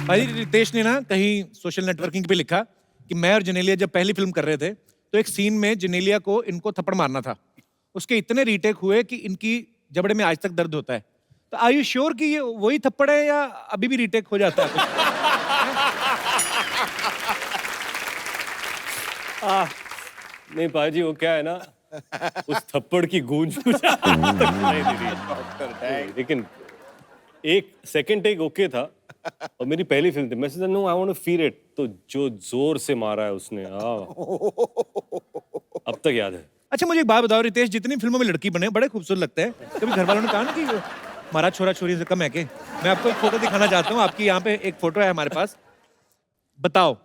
भाई रितेश ने ना कहीं सोशल नेटवर्किंग पे लिखा कि मैं और जेनेलिया जब पहली फिल्म कर रहे थे तो एक सीन में जेनेलिया को इनको थप्पड़ मारना था। उसके इतने रीटेक हुए कि इनकी जबड़े में आज तक दर्द होता है। तो आर यू श्योर कि ये वही थप्पड़ है या अभी भी रीटेक हो जाता है कुछ? नहीं पाजी, वो क्या है ना, उस थप्पड़ की गूंज मुझे आज तक सुनाई दे रही है। लेकिन एक सेकंड टेक ओके था और मेरी पहली फिल्म थी। मैं सोचा no I want to feel it, तो जो जोर से मारा है उसने, अब तक याद है। अच्छा मुझे एक बात बताओ रितेश, जितनी फिल्मों में लड़की बने बड़े खूबसूरत लगते हैं, कभी घर वालों ने कहा ना कि हमारा छोरा छोरी से कम है के? मैं आपको एक फोटो दिखाना चाहता हूँ, आपकी यहाँ पे एक फोटो है हमारे पास, बताओ।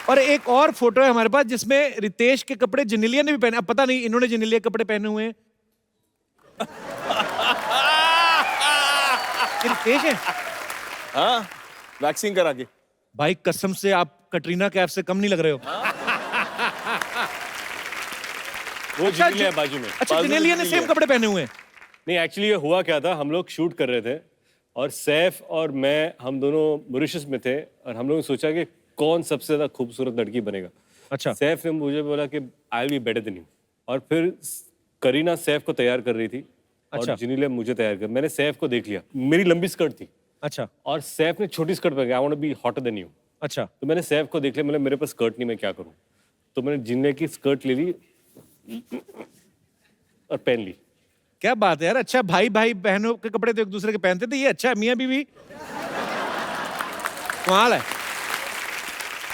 और एक और फोटो है हमारे पास जिसमें रितेश के कपड़े जेनेलिया ने भी पहने। अब पता नहीं इन्होंने जेनेलिया के कपड़े पहने हुए हैं। ये रितेश है? हाँ, वैक्सिंग करा के। भाई कसम से आप कटरीना कैफ से कम नहीं लग रहे हो। वो जेनेलिया है बाजू में। अच्छा जेनेलिया ने सेम कपड़े पहने हुए हैं। नहीं एक्चुअली ये हुआ क्या था, हम लोग शूट कर रहे थे और सैफ और मैं, हम दोनों मॉरिशस में थे और हम लोगों ने सोचा कि कौन सबसे ज्यादा खूबसूरत लड़की बनेगा। अच्छा। सैफ ने मुझे बोला कि I will be better than you, और फिर करीना सैफ को तैयार कर रही थी अच्छा। और जेनेलिया मुझे तैयार कर। मैंने सैफ को देख लिया, मेरी लंबी स्कर्ट थी। अच्छा। और सैफ ने छोटी स्कर्ट पहन के, I want to be hotter than you. अच्छा। तो मैंने सैफ को देख लिया, मैंने मेरे पास स्कर्ट नहीं, मैं क्या करूं? तो मैंने जेनेलिया की स्कर्ट ले ली और पहन ली। क्या बात है यार, अच्छा भाई भाई बहनों के कपड़े तो एक दूसरे के पहनते थे, ये अच्छा है मियां बीवी। कमाल है।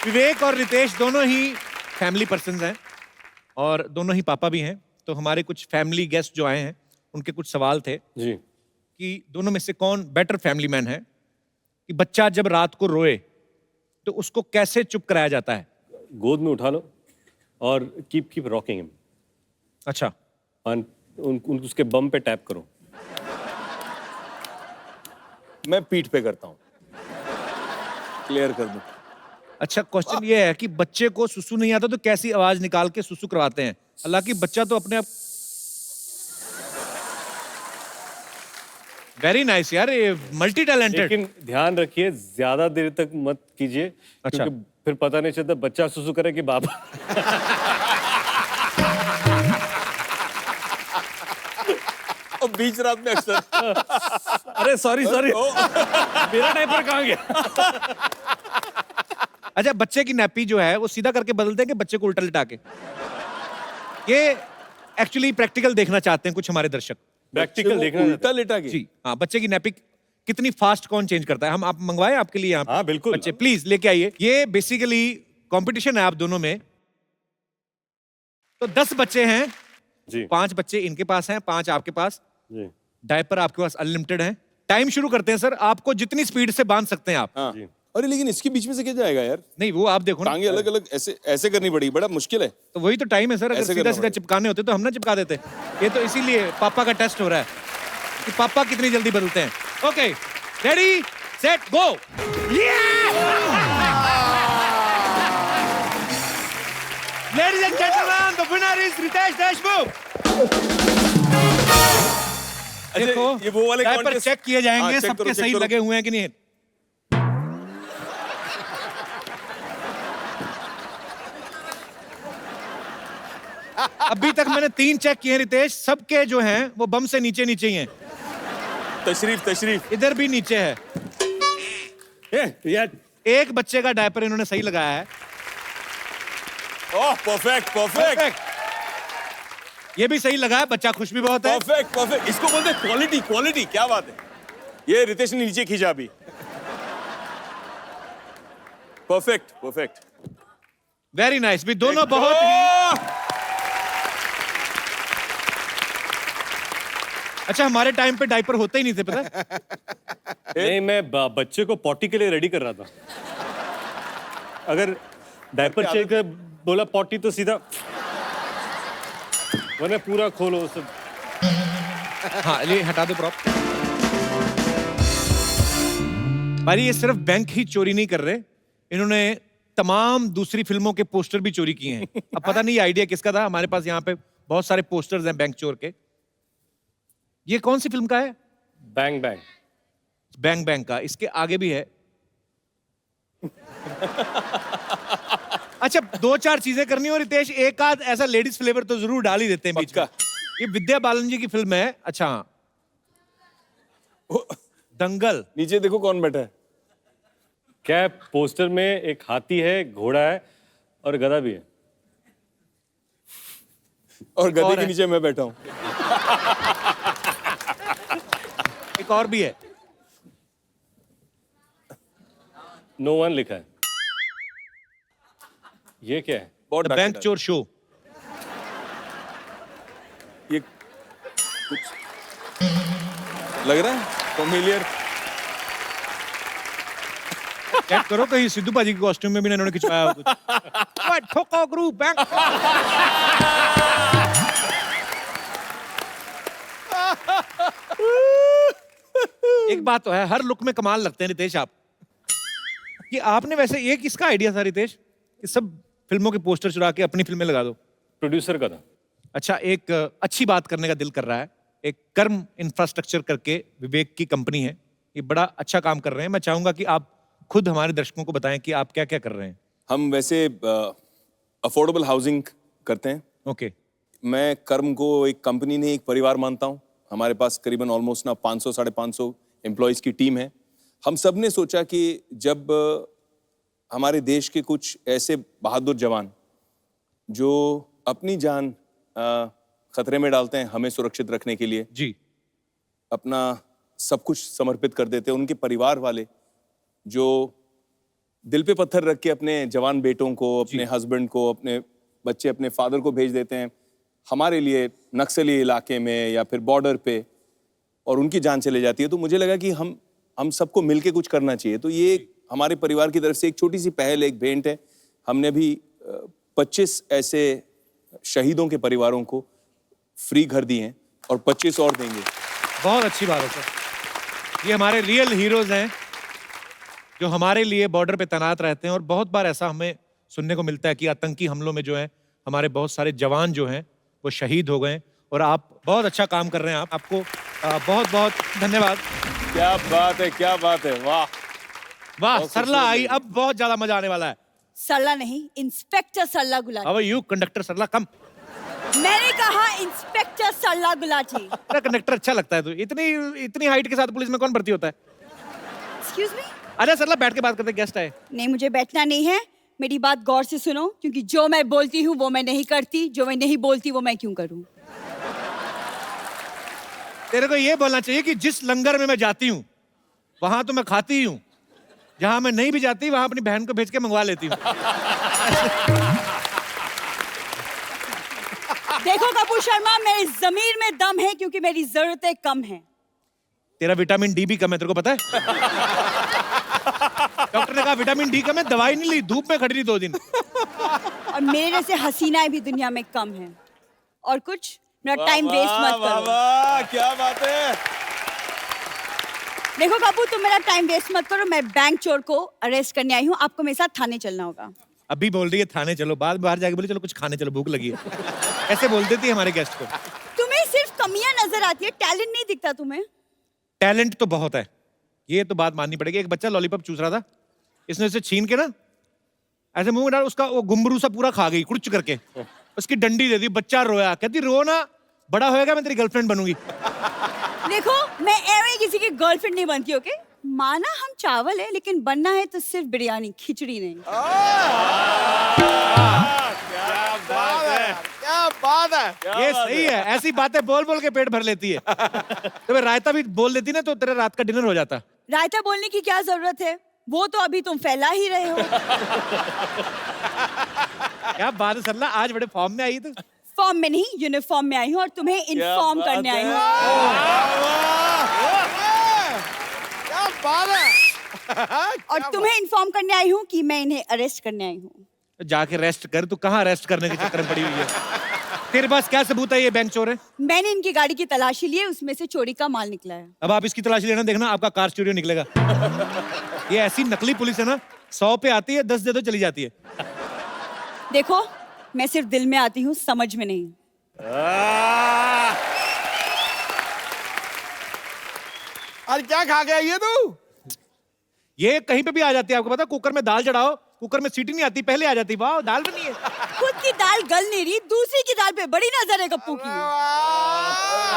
विवेक और रितेश दोनों ही फैमिली पर्सन्स हैं और दोनों ही पापा भी हैं। तो हमारे कुछ फैमिली गेस्ट जो आए हैं उनके कुछ सवाल थे जी। कि दोनों में से कौन बेटर फैमिली मैन है, कि बच्चा जब रात को रोए तो उसको कैसे चुप कराया जाता है? गोद में उठा लो और कीप रॉकिंग हिम। अच्छा। उसके बम पे टैप करो। मैं पीठ पे करता हूँ, क्लियर कर दूं। अच्छा क्वेश्चन ये है कि बच्चे को सुसु नहीं आता तो कैसी आवाज निकाल के सुसु करवाते हैं? हालांकि बच्चा तो अपने आप। वेरी नाइस यार, ये मल्टी टैलेंटेड। लेकिन ध्यान रखिए ज्यादा देर तक मत कीजिए। अच्छा। क्योंकि फिर पता नहीं चलता बच्चा सुसु करे कि बाप। और बीच रात में अक्सर अरे सॉरी मेरा डायपर कहाँ गया? अच्छा बच्चे की नैपी जो है वो सीधा करके बदलते हैं कि बच्चे को उल्टा लिटा के? ये एक्चुअली प्रैक्टिकल देखना चाहते हैं कुछ हमारे दर्शक। प्रैक्टिकल देखना उल्टा लेटा के। जी हाँ, बच्चे की नैपी कितनी फास्ट कौन चेंज करता है? हम आप मंगवाए आपके लिए यहाँ पे? हाँ बिल्कुल। बच्चे प्लीज लेके आइए। ये बेसिकली कंपटीशन है आप दोनों में। तो 10 बच्चे हैं जी। 5 बच्चे इनके पास हैं, 5 आपके पास। जी। डायपर आपके पास अनलिमिटेड है। टाइम शुरू करते हैं सर, आपको जितनी स्पीड से बांध सकते हैं आप। हाँ। जी। अरे लेकिन इसके बीच में से क्या जाएगा यार? नहीं वो आप देखो ना, टांगे अलग अलग ऐसे ऐसे करनी पड़ेगी, बड़ा मुश्किल है। तो वही तो टाइम है सर। अगर ऐसे सीधा करना सीधा पड़ेगा। चिपकाने होते तो हम ना चिपका देते। ये तो इसीलिए पापा का टेस्ट हो रहा है कि पापा कितनी जल्दी बदलते हैं। Okay ready set go. Ladies and gentleman, the winner is Riteish Deshmukh. देखो ये वो वाले डायपर contest- चेक किए जाएंगे, हाँ, check सबके करो, check सही करो। लगे हुए हैं कि नहीं। अभी तक मैंने 3 चेक किए रितेश, सबके जो हैं वो बम से नीचे नीचे ही हैं। तशरीफ इधर भी नीचे है। यार एक बच्चे का डायपर इन्होंने सही लगाया है। ओह परफेक्ट परफेक्ट ये भी सही लगा है, बच्चा खुश भी बहुत है। Perfect perfect. इसको बोलते हैं क्वालिटी क्वालिटी। क्या बात है। ये रितेश ने नीचे खींचा अभी। Perfect perfect. Very nice. भी दोनों बहुत ही अच्छा। हमारे टाइम पे डायपर होते ही नहीं थे, पता है? नहीं, मैं बच्चे को पॉटी के लिए रेडी कर रहा था। अगर डायपर चेक कर बोला पॉटी तो सीधा, वरना पूरा खोलो सब। हाँ ये हटा दो प्रॉप। भाई ये सिर्फ बैंक ही चोरी नहीं कर रहे, इन्होंने तमाम दूसरी फिल्मों के पोस्टर भी चोरी किए हैं। अब पता नहीं आइडिया किसका था। हमारे पास यहाँ पे बहुत सारे पोस्टर्स हैं बैंक चोर के। ये कौन सी फिल्म का है? Bang bang. बैंग बैंग का। इसके आगे भी है। अच्छा, 2-4 चीजें करनी हो रितेश, एक आध ऐसा लेडीज फ्लेवर तो जरूर डाल ही देते हैं बीच में। ये विद्या बालन जी की फिल्म है। अच्छा, दंगल। नीचे देखो कौन बैठा है। क्या है, पोस्टर में एक हाथी है, घोड़ा है और गधा भी है। और गधे और के है। नीचे मैं बैठा हूँ। एक और भी है। नो वन लिखा है। ये क्या है? बहुत डांट बैंक डाल। चोर शो। ये कुछ लग रहा है फेमिलियर। चेक करो कहीं सिद्धू पाजी के कॉस्ट्यूम में भी ना इन्होंने खिंचवाया हो कुछ। ओए, ठोको ग्रुप बैंक। एक बात तो है, हर लुक में कमाल लगते हैं रितेश आप। कि आपने वैसे ये किसका आइडिया था रितेश कि सब फिल्मों के पोस्टर चुरा के अपनी फिल्में लगा दो? प्रोड्यूसर का था। अच्छा, एक अच्छी बात करने का दिल कर रहा है। एक कर्म इंफ्रास्ट्रक्चर करके विवेक की कंपनी है, ये बड़ा अच्छा काम कर रहे हैं। मैं चाहूंगा कि आप खुद हमारे दर्शकों को बताएं कि आप क्या क्या कर रहे हैं। हम वैसे अफोर्डेबल हाउसिंग करते हैं। ओके। मैं कर्म को एक कंपनी नहीं, एक परिवार मानता हूँ। हमारे पास करीबन ऑलमोस्ट ना 500-550 एम्प्लॉयज की टीम है। हम सब ने सोचा कि जब हमारे देश के कुछ ऐसे बहादुर जवान जो अपनी जान खतरे में डालते हैं हमें सुरक्षित रखने के लिए, जी। अपना सब कुछ समर्पित कर देते हैं, उनके परिवार वाले जो दिल पे पत्थर रख के अपने जवान बेटों को, अपने हस्बैंड को, अपने बच्चे, अपने फादर को भेज देते हैं हमारे लिए नक्सली इलाके में या फिर बॉर्डर पे, और उनकी जान चले जाती है। तो मुझे लगा कि हम सबको मिलके कुछ करना चाहिए। तो ये हमारे परिवार की तरफ से एक छोटी सी पहल, एक भेंट है। हमने भी 25 ऐसे शहीदों के परिवारों को फ्री घर दिए हैं और 25 और देंगे। बहुत अच्छी बात है सर। ये हमारे रियल हीरोज हैं जो हमारे लिए बॉर्डर पे तैनात रहते हैं। और बहुत बार ऐसा हमें सुनने को मिलता है कि आतंकी हमलों में जो है हमारे बहुत सारे जवान जो हैं वो शहीद हो गए। और आप बहुत अच्छा काम कर रहे हैं। आपको बहुत बहुत धन्यवाद। क्या बात है, क्या बात है, वाह वाह, सरला आई, अब बहुत ज्यादा मजा आने वाला है। सरला नहीं, inspector Sarla Gulati. How are you conductor Sarla? Come. मैंने कहा इंस्पेक्टर सरला गुलाटी। तेरा कंडक्टर अच्छा लगता है। तो इतनी इतनी हाइट के साथ पुलिस में कौन भर्ती होता है? Excuse me. अरे सरला, बैठ के बात करते, गेस्ट आए। नहीं, मुझे बैठना नहीं है। मेरी बात गौर से सुनो, क्योंकि जो मैं बोलती हूँ वो मैं नहीं करती, जो मैं नहीं बोलती वो मैं क्यों करूँ। तेरे को ये बोलना चाहिए कि जिस लंगर में मैं जाती हूँ वहां तो मैं खाती ही हूँ, जहां मैं नहीं भी जाती वहां अपनी बहन को भेज के मंगवा लेती हूँ। देखो कपूर शर्मा, मेरी जमीर में दम है क्योंकि मेरी जरूरतें कम हैं। तेरा विटामिन डी भी कम है, तेरे को पता है? डॉक्टर ने कहा विटामिन डी कम है, दवाई नहीं ली, धूप में खड़ी रही 2 दिन। और मेरे जैसे हसीनाएं भी दुनिया में कम हैं। और कुछ मेरा टाइम वेस्ट मत वाह, करो। वाह, क्या बात है। देखो कपूर, तुम मेरा टाइम वेस्ट मत करो। मैं बैंक चोर को अरेस्ट करने आई हूँ। आपको मेरे साथ थाने चलना होगा। अभी बोल रही है थाने चलो, बाद बाहर जाके बोले चलो कुछ खाने चलो, भूख लगी है। ऐसे बोल देती है हमारे गेस्ट को। तुम्हें सिर्फ कमियां नजर आती है, टैलेंट नहीं दिखता तुम्हें। टैलेंट तो बहुत है, ये तो बात माननी पड़ेगी। एक बच्चा लॉलीपॉप चूस रहा था, इसने उसे छीन के ना ऐसे मुंह में डाल, उसका वो गुम्बरू सा पूरा खा गई कुछ करके। उसकी डंडी दे दी, बच्चा रोया। कहती रो ना, बड़ा होएगा मैं तेरी गर्लफ्रेंड बनूंगी। देखो, मैं एवं किसी की गर्लफ्रेंड नहीं बनती। ओके, माना हम चावल है, लेकिन बनना है तो सिर्फ बिरयानी, खिचड़ी नहीं। क्या बात है। ये सही है, ऐसी बातें बोल बोल के पेट भर लेती है। तो रायता भी बोल देती ना तो तेरा रात का डिनर हो जाता। रायता बोलने की क्या जरूरत है, वो तो अभी तुम फैला ही रहे हो। क्या बात है सरला, आज बड़े फॉर्म में आई तू। फॉर्म में नहीं, यूनिफॉर्म में आई हूँ और तुम्हें इन्फॉर्म करने आई हूँ। क्या बात है। और तुम्हें इन्फॉर्म करने आई हूँ कि मैं इन्हें अरेस्ट करने आई हूँ। जाके रेस्ट कर, तू कहाँ रेस्ट करने के चक्कर में पड़ी हुई है? तेरे पास क्या सबूत है ये बैंक चोर है? मैंने इनकी गाड़ी की तलाशी ली है, उसमें से चोरी का माल निकला है। अब आप इसकी तलाशी लेना, देखना आपका कार चोरी निकलेगा। ये ऐसी नकली पुलिस है ना, 100 पे आती है, 10 दे दो चली जाती है। देखो, मैं सिर्फ दिल में आती हूँ, समझ में नहीं। अरे क्या खा गया ये तू? ये कहीं पे भी आ जाती है, आपको पता है? कुकर में दाल चढ़ाओ, कुकर में सीटी नहीं आती, पहले आ जाती। वाह, दाल बनी है। खुद की दाल गल नहीं रही, दूसरी की दाल पे बड़ी नजर है गप्पू की।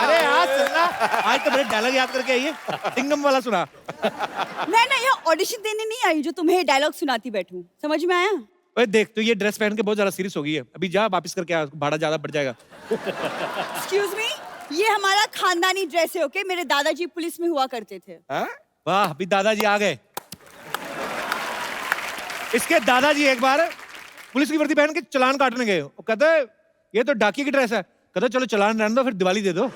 अरे आज सुनना, आज तो बड़े डायलॉग याद करके आई है। सिंगम वाला सुना। मैं ना यहाँ ऑडिशन देने नहीं आई जो तुम्हें डायलॉग सुनाती बैठूं, समझ में आया? ओए देख, तो ये ड्रेस पहन के बहुत ज्यादा सीरियस हो गई है। अभी जा वापस करके आ, भाड़ा ज्यादा बढ़ जाएगा। एक्सक्यूज मी, ये हमारा खानदानी ड्रेस है, ओके? मेरे दादाजी पुलिस में हुआ करते थे। वाह, अभी दादाजी आ गए। इसके दादाजी एक बार पुलिस की वर्दी पहन के चालान काटने गए। वो कहते ये तो डाकिए की ड्रेस है। कहते चलो चालान रहने दो, फिर दिवाली दे दो।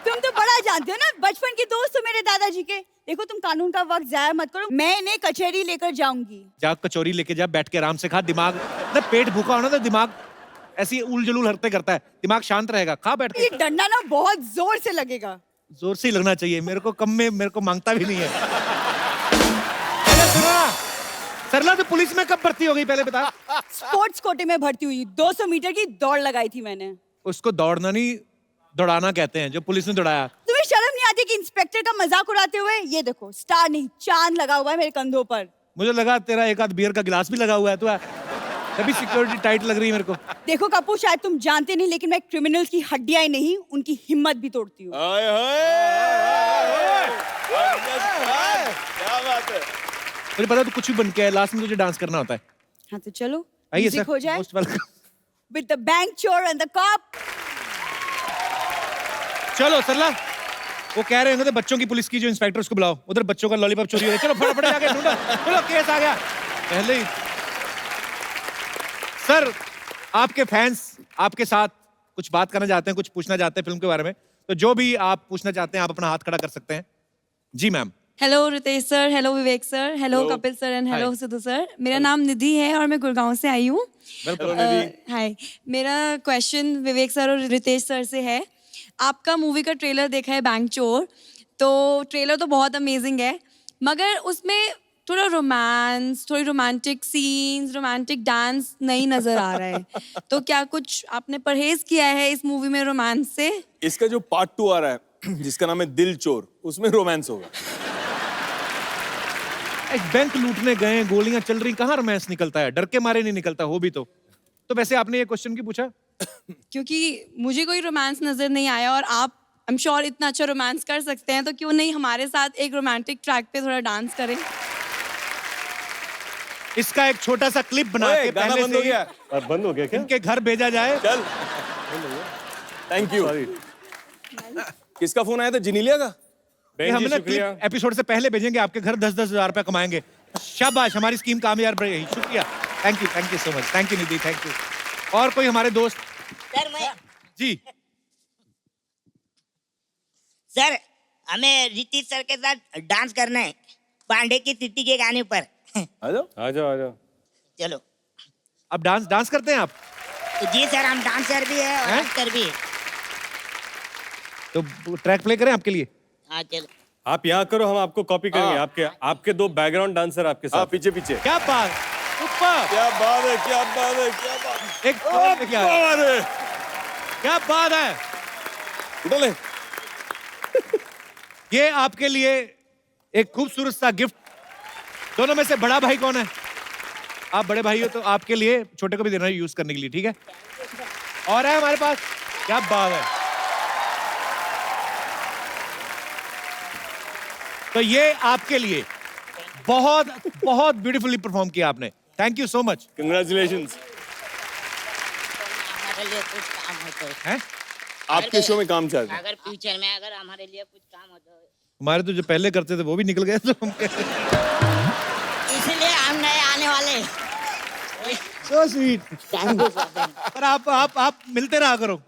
तुम तो बड़ा जानते हो ना, बचपन के दोस्त हो मेरे दादाजी के। देखो तुम कानून का वक्त जाया मत करो, मैं इन्हें कचहरी लेकर जाऊंगी। जा कचौरी लेके जा, बैठ के आराम से खा। दिमाग ना, पेट भूखा होना तो दिमाग ऐसी उल जलूल हरकतें करता है, दिमाग शांत रहेगा। खा बैठ ये के। डंडा ना बहुत जोर से लगेगा। जोर से ही लगना चाहिए, मेरे को कम में मेरे को मांगता भी नहीं है। अरे सुनो ना, सरला तो पुलिस में कब भर्ती हो गई पहले बता? स्पोर्ट्स कोटे में भर्ती हुई, 200 मीटर की दौड़ लगाई थी मैंने। उसको दौड़ना नहीं, दौड़ाना कहते हैं, जो पुलिस ने दौड़ाया। तुम्हें शर्म नहीं आती कि इंस्पेक्टर का मजाक उड़ाते हुए? ये देखो, स्टार नहीं चांद लगा हुआ है मेरे कंधों पर। मुझे लगा तेरा एक आध बियर का गिलास भी लगा हुआ है। तो तभी सिक्योरिटी टाइट लग रही है मेरे को। देखो कपूर, शायद तुम जानते नहीं, लेकिन मैं क्रिमिनल्स की हड्डियां ही नहीं, उनकी हिम्मत भी तोड़ती हूँ। क्या बात है? मुझे पता तू कुछ भी बन के है, लास्ट में तुझे डांस करना होता है। हाँ तो चलो, आइए म्यूजिक सर, हो जाए। Most welcome. With the bank chore and the cop. चलो सरला, वो कह रहे हैं ना बच्चों की पुलिस की जो इंस्पेक्टर, उसको बुलाओ। उधर बच्चों का लॉलीपॉप चोरी हो गया। चलो फटाफट जाके ढूंढो। चलो केस आ गया पहले ही। सर, आपके फैंस आपके साथ कुछ बात करना चाहते हैं, कुछ पूछना चाहते हैं फिल्म के बारे में, तो जो भी आप पूछना चाहते हैं आप अपना हाथ खड़ा कर सकते हैं। जी ma'am. Hello Ritesh sir, hello Vivek sir, hello Hello. Kapil sir and hello Hi. Sidhu sir. मेरा नाम निधि है और मैं गुड़गांव से आई हूँ। वेलकम। हाय, मेरा क्वेश्चन विवेक सर और रितेश सर से है। आपका मूवी का ट्रेलर देखा है बैंक चोर, तो ट्रेलर तो बहुत अमेजिंग है, मगर उसमें थोड़ा रोमांस, थोड़ी रोमांटिक सीन्स, रोमांटिक डांस नहीं नजर आ रहा है। तो क्या कुछ आपने परहेज किया है इस मूवी में रोमांस से? इसका जो पार्ट 2 आ रहा है जिसका नाम है दिल चोर, उसमें रोमांस होगा। एक बैंक लूटने गए, गोलियां चल रही, कहाँ रोमांस निकलता है? डर के मारे नहीं निकलता, हो भी तो वैसे आपने ये क्वेश्चन क्यों पूछा? क्योंकि मुझे कोई रोमांस नजर नहीं आया और आप आई एम श्योर इतना अच्छा रोमांस कर सकते हैं, तो क्यों नहीं हमारे साथ एक रोमांटिक ट्रैक पे थोड़ा डांस करें? इसका एक छोटा सा क्लिप बना ओए, के गाना पहले बंद से हो ही गया। बंद हो गया क्या? इनके घर भेजा जाए। चल, थैंक यू। सॉरी किसका फोन आया था? जिनीलिया का? ये बहन हम जी, ना शुक्रिया। क्लिप एपिसोड से पहले भेजेंगे, आपके घर 10-10 हजार रुपया कमाएंगे। शाबाश, हमारी स्कीम कामयाब रही। शुक्रिया, thank you so much, thank you Nidhi, thank you. और कोई हमारे दोस्त? सर मैं जी। सर हमें ऋतिक सर के साथ डांस करना है पांडे की तिट्टी के गाने पर। आ जाओ। आ जाओ आ जाओ। चलो। अब डांस करते हैं आप? जी सर, हम डांसर भी है और हैं? एक्टर भी है। तो ट्रैक प्ले करें आपके लिए? हाँ चलो। आप यहाँ करो, हम आपको कॉपी करेंगे। हाँ। आपके 2 बैकग्राउंड डांसर आपके हाँ, साथ। पीछे पीछे। क्या बात, ऊपर क्या बात है, क्या बात है, क्या बात है, एक क्या बात है। क्या बात है। उठो ले। ये आपके लिए एक खूबसूरत सा गिफ्ट। दोनों में से बड़ा भाई कौन है? आप बड़े भाई हो तो आपके लिए छोटे को भी देना है यूज करने के लिए, ठीक है? और है हमारे पास, क्या बात है। तो ये आपके लिए बहुत बहुत ब्यूटीफुली परफॉर्म किया आपने। Thank you so much. Congratulations. हमारे लिए कुछ काम हो तो हैं? आपके शो में काम चल रहा है। अगर फ्यूचर में अगर हमारे लिए कुछ काम हो तो हमारे तो जो पहले करते थे वो भी निकल गए, तो हम इसलिए हम नए आने वाले। So sweet. Thank you sir. पर आप मिलते रहा करो,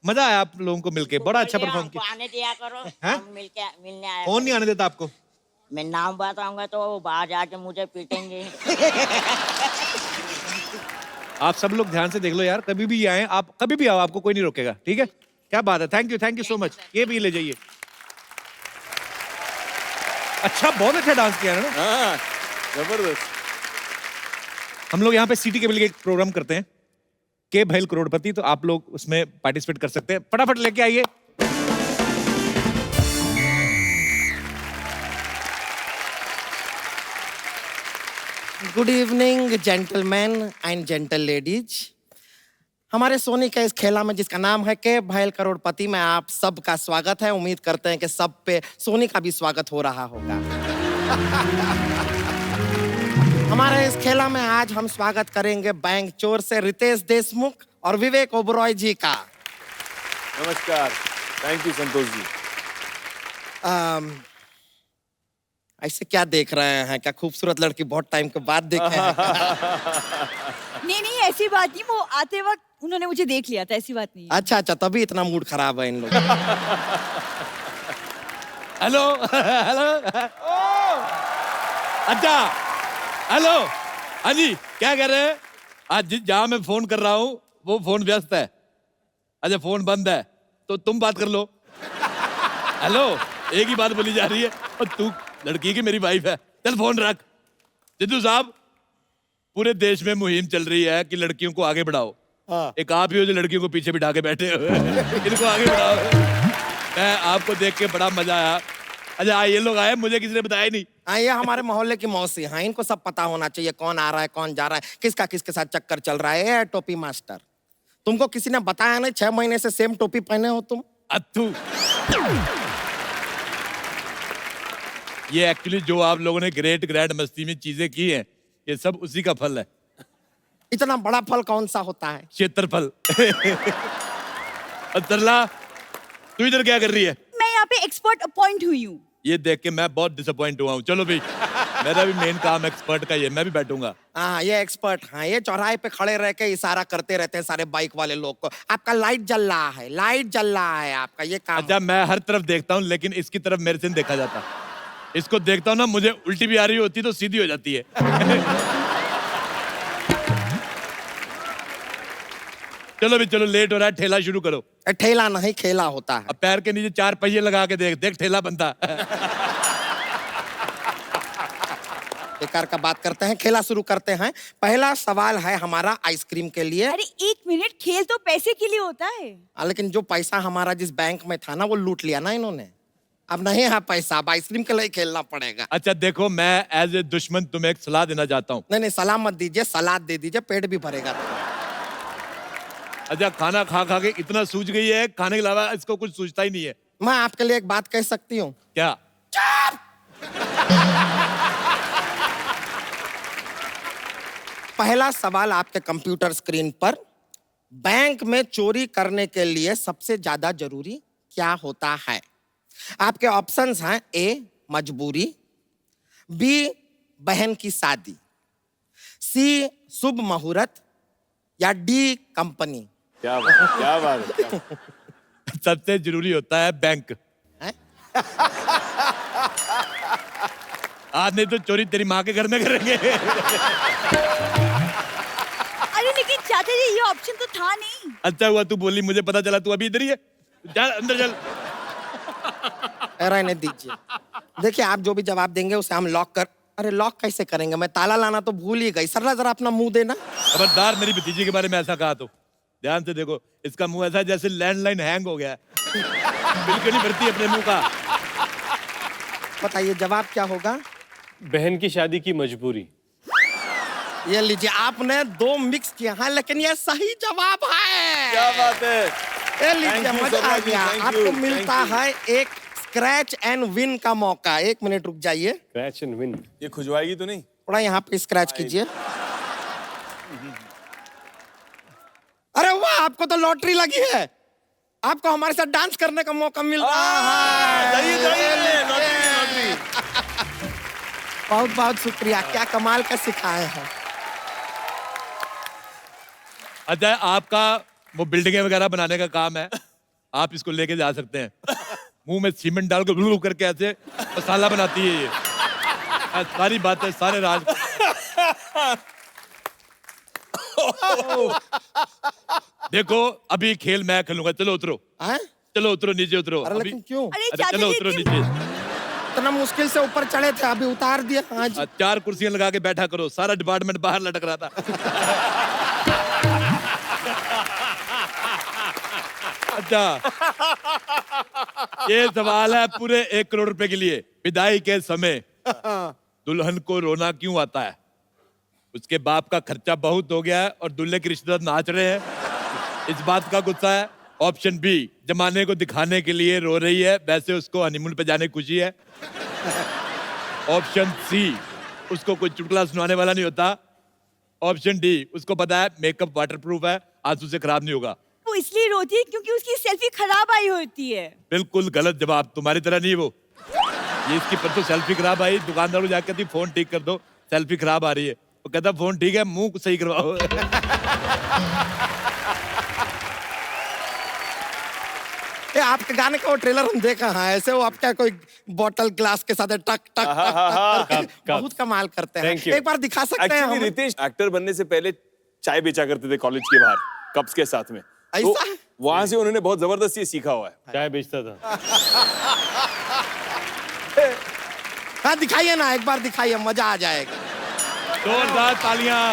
मजा आया आप लोगों को मिलके, बड़ा अच्छा परफॉर्म हमको किया। आने दिया करो, हैं? हम मिलने आए। कौन नहीं आने देता आपको? मैं नाम बताऊंगा तो वो बाहर जाके मुझे पीटेंगे। आप सब लोग ध्यान से देख लो यार, कभी भी आए आप, कभी भी आओ, आपको कोई नहीं रोकेगा, ठीक है? क्या बात है, थैंक यू सो मच। ये भी ले जाइए। अच्छा, बहुत अच्छा डांस किया है ना। हाँ, जबरदस्त। हम लोग यहाँ पे सिटी केबल के एक प्रोग्राम करते हैं, के भैल करोड़पति, तो आप लोग उसमें पार्टिसिपेट कर सकते हैं। फटाफट लेके आइए। Good evening gentleman and gentle ladies. हमारे सोनी के इस खेला में जिसका नाम है के भाईल करोड़पति में आप सबका स्वागत है। उम्मीद करते हैं कि सब पे सोनी का भी स्वागत हो रहा होगा। हमारे इस खेला में आज हम स्वागत करेंगे बैंक चोर से रितेश देशमुख और विवेक ओबरॉय जी का। नमस्कार, थैंक यू संतोष जी। ऐसे क्या देख रहे हैं? क्या खूबसूरत लड़की बहुत टाइम के बाद देखे हैं? नहीं नहीं, ऐसी बात नहीं, वो आते वक्त उन्होंने मुझे देख लिया था, ऐसी बात नहीं है। अच्छा अच्छा, तभी इतना मूड खराब है इन लोग। हेलो हेलो अच्छा हेलो, हाँ जी, क्या कह रहे हैं? आज जहाँ मैं फोन कर रहा हूँ वो फोन व्यस्त है। अच्छा, फोन बंद है तो तुम बात कर लो। हेलो, एक ही बात बोली जा रही है और तू लड़की की मेरी वाइफ है। चल फोन रख। सिद्धू साहब, पूरे देश में मुहिम चल रही है कि लड़कियों को आगे बढ़ाओ। हाँ। एक आप ही हो जो लड़कियों को पीछे बिठा के बैठे हुए हैं। इनको आगे बढ़ाओ। मैं आपको देख के बड़ा मजा आया। अच्छा, ये लोग आए, मुझे किसी ने बताया ही नहीं। हाँ, ये हमारे मोहल्ले की मौसी हैं, इनको सब पता होना चाहिए कौन आ रहा है कौन जा रहा है, किसका किसके साथ चक्कर चल रहा है। ये टोपी मास्टर, तुमको किसी ने बताया नहीं? 6 महीने से सेम टोपी पहने हो तुम। अत्थू, ये एक्चुअली जो आप लोगों ने ग्रेट ग्रैंड मस्ती में चीजें की हैं, ये सब उसी का फल है। इतना बड़ा फल कौन सा होता है? क्षेत्रफल। और तरला, तू इधर क्या कर रही है? मैं यहाँ पे एक्सपर्ट अपॉइंट हुई हूँ। ये देख के मैं बहुत डिसअपॉइंट हुआ हूँ। चलो भाई, मेरा भी मेन काम एक्सपर्ट का ये, मैं भी बैठूंगा। हाँ, ये एक्सपर्ट। हाँ, ये चौराहे पे खड़े रह के इशारा करते रहते हैं सारे बाइक वाले लोग को। आपका लाइट जल रहा है, लाइट जल रहा है, आपका ये काम। अच्छा, मैं हर तरफ देखता हूँ लेकिन इसकी तरफ मेरे से नहीं देखा जाता। इसको देखता हूँ ना, मुझे उल्टी भी आ रही होती तो सीधी हो जाती है। चलो भी चलो, लेट हो रहा है, ठेला शुरू करो। ठेला नहीं, खेला होता है। अब पैर के नीचे 4 पहिए लगा के देख देख, ठेला बनता। बेकार का बात करते हैं, खेला शुरू करते हैं। पहला सवाल है हमारा आइसक्रीम के लिए। अरे 1 मिनट, खेल तो पैसे के लिए होता है। लेकिन जो पैसा हमारा जिस बैंक में था ना, वो लूट लिया ना इन्होंने। अब नहीं है पैसा, अब आइसक्रीम के लिए खेलना पड़ेगा। अच्छा देखो, मैं एज ए दुश्मन तुम्हें एक सलाह देना चाहता हूँ। नहीं नहीं, सलाह मत दीजिए, सलाद दे दीजिए, पेट भी भरेगा। अच्छा, खाना खा खा के इतना सूझ गई है, खाने के अलावा इसको कुछ सूझता ही नहीं है। मैं आपके लिए एक बात कह सकती हूँ? क्या? पहला सवाल आपके कंप्यूटर स्क्रीन पर, बैंक में चोरी करने के लिए सबसे ज्यादा जरूरी क्या होता है? आपके ऑप्शंस हैं: ए मजबूरी, बी बहन की शादी, सी शुभ मुहूर्त, या डी कंपनी। क्या बात है। सबसे जरूरी होता है बैंक। हैं? आज नहीं तो चोरी तेरी माँ के घर में करेंगे। अरे लेकिन चाचा जी, ये ऑप्शन तो था नहीं। अच्छा हुआ तू बोली, मुझे पता चला तू अभी इधर ही है। चल अंदर चल। रहने दीजिए। देखिए, आप जो भी जवाब देंगे उसे हम लॉक कर। अरे लॉक कैसे करेंगे? मैं ताला लाना तो भूल ही गई। सरला जरा अपना मुंह देना। खबरदार मेरी भतीजी के बारे में ऐसा कहा तो। ध्यान से देखो, इसका मुंह ऐसा जैसे लैंडलाइन हैंग हो गया है। बिल्कुल नहीं भरती अपने मुंह का। बताइए जवाब क्या होगा? बहन की शादी की मजबूरी। ये लीजिए, आपने 2 मिक्स किया है, लेकिन ये सही जवाब है। क्या बात है। ये लीजिए, Thank you, मजा आ सरला जी, गया। thank you, आपको thank मिलता you। है एक स्क्रैच एंड विन का मौका। 1 मिनट रुक जाइए, क्रैच एंड विन। ये खुजवाएगी तो नहीं? थोड़ा यहाँ पे स्क्रैच कीजिए। अरे वाह, आपको तो लॉटरी लगी है। आपको हमारे साथ डांस करने का मौका मिल रहा है। जाइए, जाइए, लॉटरी। बहुत बहुत शुक्रिया, क्या कमाल का सिखाए हैं। अच्छा, आपका वो बिल्डिंगें वगैरह बनाने का काम है, आप इसको लेके जा सकते हैं। मुंह में सीमेंट डाल कर करके ऐसे मसाला बनाती है ये। सारी बातें, सारे राज। देखो, अभी खेल मैं खेलूंगा। चलो उतरो, हैं? चलो उतरो, नीचे उतरो। अरे अभी लेकिन क्यों? अरे अच्छा, चाचा चलो जी, उतरो क्यों? नीचे। इतना मुश्किल से ऊपर चढ़े थे, अभी उतार दिया। हाँ जी। 4 कुर्सियां लगा के बैठा करो, सारा डिपार्टमेंट बाहर लटक रहा था। अच्छा, ये सवाल है पूरे 1 करोड़ रुपए के लिए। विदाई के समय दुल्हन को रोना क्यों आता है? उसके बाप का खर्चा बहुत हो गया है और दूल्हे के रिश्तेदार नाच रहे हैं, इस बात का गुस्सा है। ऑप्शन बी, जमाने को दिखाने के लिए रो रही है, वैसे उसको हनीमून पे जाने की खुशी है। ऑप्शन सी, उसको कोई चुटकुला सुनाने वाला नहीं होता। ऑप्शन डी, उसको पता है मेकअप वाटरप्रूफ है, आंसू से खराब नहीं होगा। वो इसलिए रोती है क्योंकि उसकी सेल्फी खराब आई होती है। बिल्कुल गलत जवाब, तुम्हारी तरह नहीं वो। ये इसकी परसों सेल्फी खराब आई, दुकानदार को जाकर कहती फोन ठीक कर दो, सेल्फी खराब आ रही है। वो कहता फोन ठीक है, मुंह सही करवाओ। ये आपके गाने का वो ट्रेलर हम देखा हाँ, ऐसे वो आपका कोई बॉटल ग्लास के साथ टक टक टक टक बहुत कमाल करते हैं। Thank you. एक बार दिखा सकते हैं एक्चुअली हम? रितेश एक्टर बनने से पहले चाय बेचा करते थे कॉलेज के बाहर कप्स के साथ में। तो ऐसा? वहां से उन्होंने बहुत जबरदस्त ये सीखा हुआ है। चाय बेचता था। हाँ दिखाइए ना, एक बार दिखाइए, मजा आ जाएगा। जोरदार तालियां।